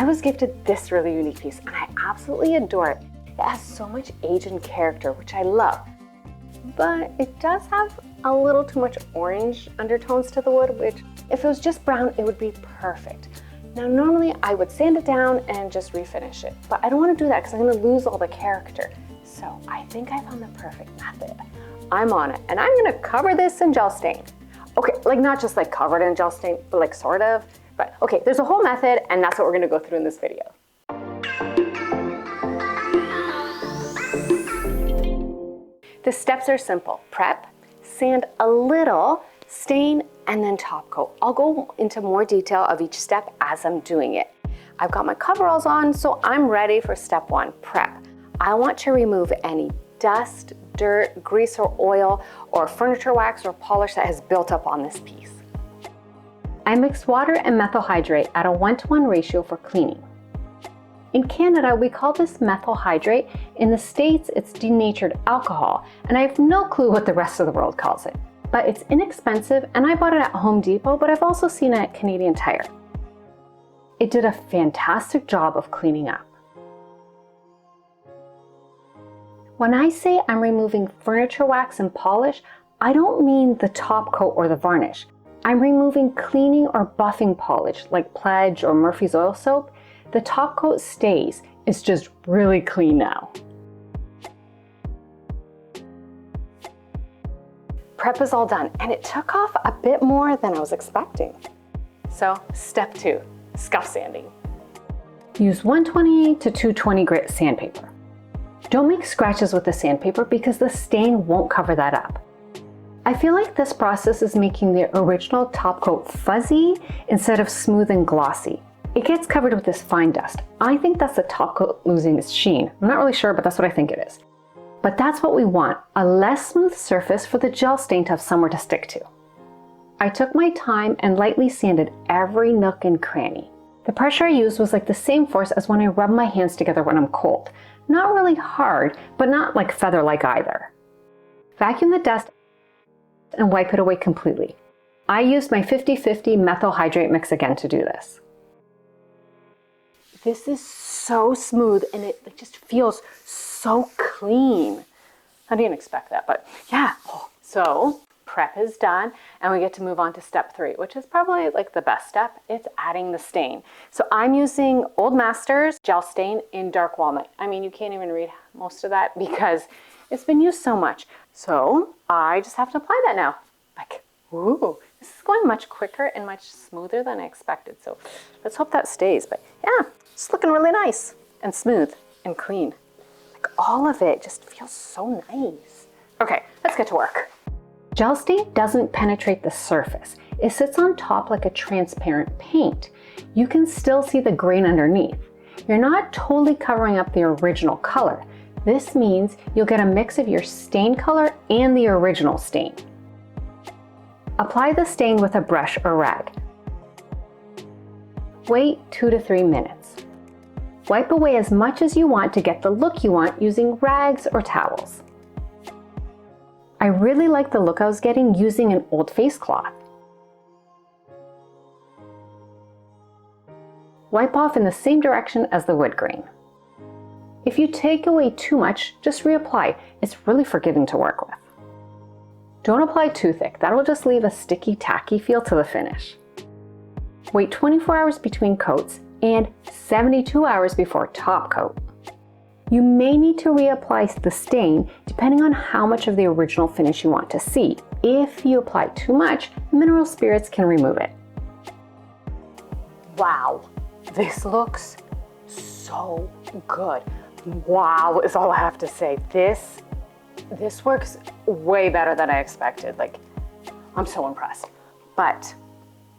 was gifted this really unique piece and I absolutely adore it. It has so much age and character, which I love, but it does have a little too much orange undertones to the wood, which if it was just brown, it would be perfect. Now, normally I would sand it down and just refinish it, but I don't want to do that because I'm going to lose all the character. So I think I found the perfect method. I'm on it, and I'm going to cover this in gel stain. Okay, like not just like covered in gel stain, but like sort of. But okay, there's a whole method, and that's what we're going to go through in this video. The steps are simple. Prep, sand a little, stain, and then top coat. I'll go into more detail of each step as I'm doing it. I've got my coveralls on, so I'm ready for step one, prep. I want to remove any dust, dirt, grease or oil, or furniture wax or polish that has built up on this piece. I mix water and methyl hydrate at a 1:1 ratio for cleaning. In Canada, we call this methyl hydrate. In the States, it's denatured alcohol, and I have no clue what the rest of the world calls it. But it's inexpensive, and I bought it at Home Depot, but I've also seen it at Canadian Tire. It did a fantastic job of cleaning up. When I say I'm removing furniture wax and polish, I don't mean the top coat or the varnish. I'm removing cleaning or buffing polish like Pledge or Murphy's Oil Soap. The top coat stays, it's just really clean now. Prep is all done, and it took off a bit more than I was expecting. So step two, scuff sanding. Use 120 to 220 grit sandpaper. Don't make scratches with the sandpaper because the stain won't cover that up. I feel like this process is making the original top coat fuzzy instead of smooth and glossy. It gets covered with this fine dust. I think that's the top coat losing its sheen. I'm not really sure, but that's what I think it is. But that's what we want, a less smooth surface for the gel stain to have somewhere to stick to. I took my time and lightly sanded every nook and cranny. The pressure I used was like the same force as when I rub my hands together when I'm cold. Not really hard, but not like feather-like either. Vacuum the dust and wipe it away completely. I used my 50-50 methyl hydrate mix again to do this. This is so smooth and it just feels so clean. I didn't expect that, but yeah. So prep is done and we get to move on to step three, which is probably like the best step. It's adding the stain. So I'm using Old Masters gel stain in dark walnut. I mean, you can't even read most of that because it's been used so much. So I just have to apply that now. Like, ooh, this is going much quicker and much smoother than I expected. So let's hope that stays. But yeah, it's looking really nice and smooth and clean. Like all of it just feels so nice. Okay, let's get to work. Gel stain doesn't penetrate the surface. It sits on top like a transparent paint. You can still see the grain underneath. You're not totally covering up the original color. This means you'll get a mix of your stain color and the original stain. Apply the stain with a brush or rag. Wait 2 to 3 minutes. Wipe away as much as you want to get the look you want using rags or towels. I really like the look I was getting using an old face cloth. Wipe off in the same direction as the wood grain. If you take away too much, just reapply. It's really forgiving to work with. Don't apply too thick, that'll just leave a sticky, tacky feel to the finish. Wait 24 hours between coats and 72 hours before top coat. You may need to reapply the stain depending on how much of the original finish you want to see. If you apply too much, mineral spirits can remove it. Wow, this looks so good. Wow is all I have to say. This works way better than I expected. Like, I'm so impressed. But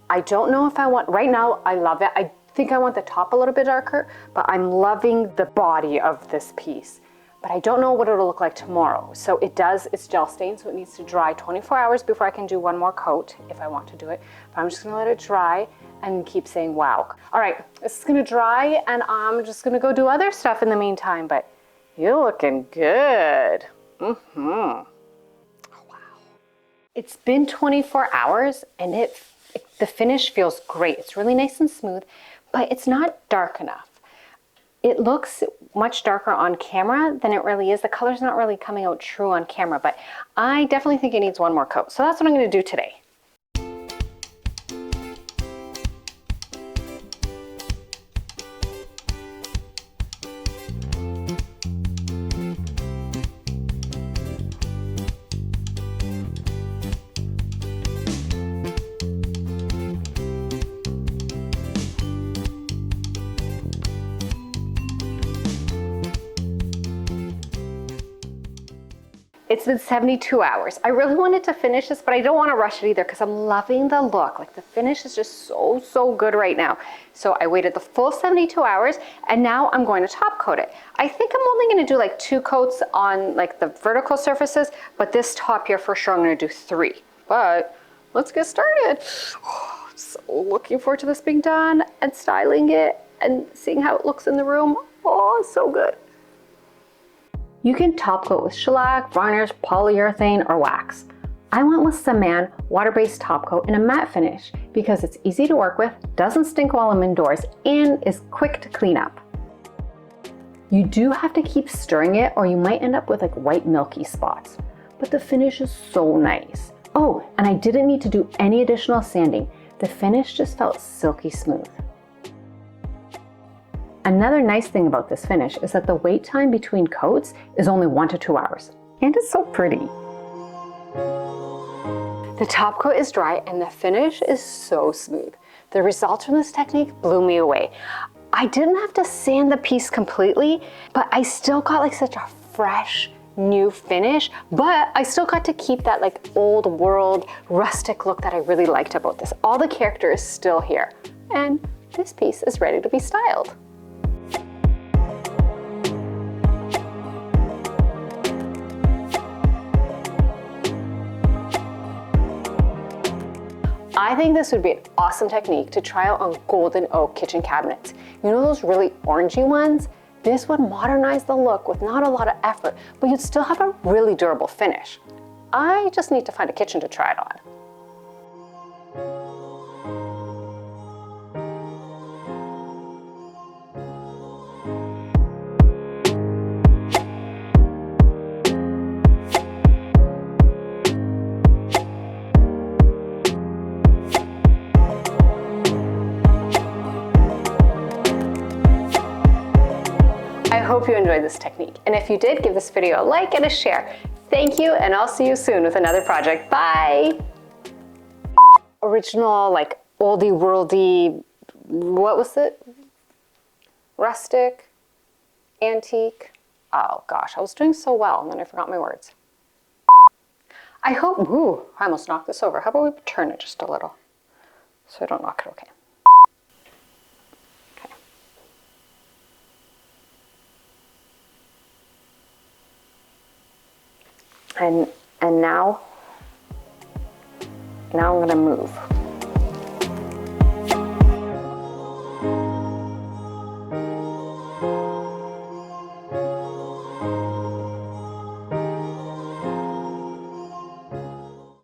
I don't know if I want, right now I love it. I think I want the top a little bit darker, but I'm loving the body of this piece. But I don't know what it'll look like tomorrow. So it's gel stain, so it needs to dry 24 hours before I can do one more coat if I want to do it. But I'm just gonna let it dry and keep saying wow. All right, this is gonna dry and I'm just gonna go do other stuff in the meantime, but you're looking good. Oh, wow. It's been 24 hours and the finish feels great. It's really nice and smooth, but it's not dark enough. It looks much darker on camera than it really is. The color's not really coming out true on camera, but I definitely think it needs one more coat. So that's what I'm going to do today. It's been 72 hours. I really wanted to finish this, but I don't want to rush it either because I'm loving the look. Like the finish is just so good right now. So I waited the full 72 hours and now I'm going to top coat it. I think I'm only going to do like 2 coats on like the vertical surfaces, but this top here for sure I'm going to do 3. But let's get started. Oh, I'm so looking forward to this being done and styling it and seeing how it looks in the room. Oh, it's so good. You can top coat with shellac, varnish, polyurethane, or wax. I went with Saman water-based top coat in a matte finish because it's easy to work with, doesn't stink while I'm indoors, and is quick to clean up. You do have to keep stirring it or you might end up with like white milky spots, but the finish is so nice. Oh, and I didn't need to do any additional sanding. The finish just felt silky smooth. Another nice thing about this finish is that the wait time between coats is only 1 to 2 hours. And it's so pretty. The top coat is dry and the finish is so smooth. The results from this technique blew me away. I didn't have to sand the piece completely, but I still got like such a fresh, new finish, but I still got to keep that like old world rustic look that I really liked about this. All the character is still here. And this piece is ready to be styled. I think this would be an awesome technique to try out on golden oak kitchen cabinets. You know those really orangey ones? This would modernize the look with not a lot of effort, but you'd still have a really durable finish. I just need to find a kitchen to try it on. I hope you enjoyed this technique, and if you did, give this video a like and a share. Thank you, and I'll see you soon with another project. Bye! Original, like, oldie worldy, what was it? Rustic, antique. Oh gosh, I was doing so well, and then I forgot my words. I hope, ooh, I almost knocked this over. How about we turn it just a little, so I don't knock it, okay. And now I'm gonna move.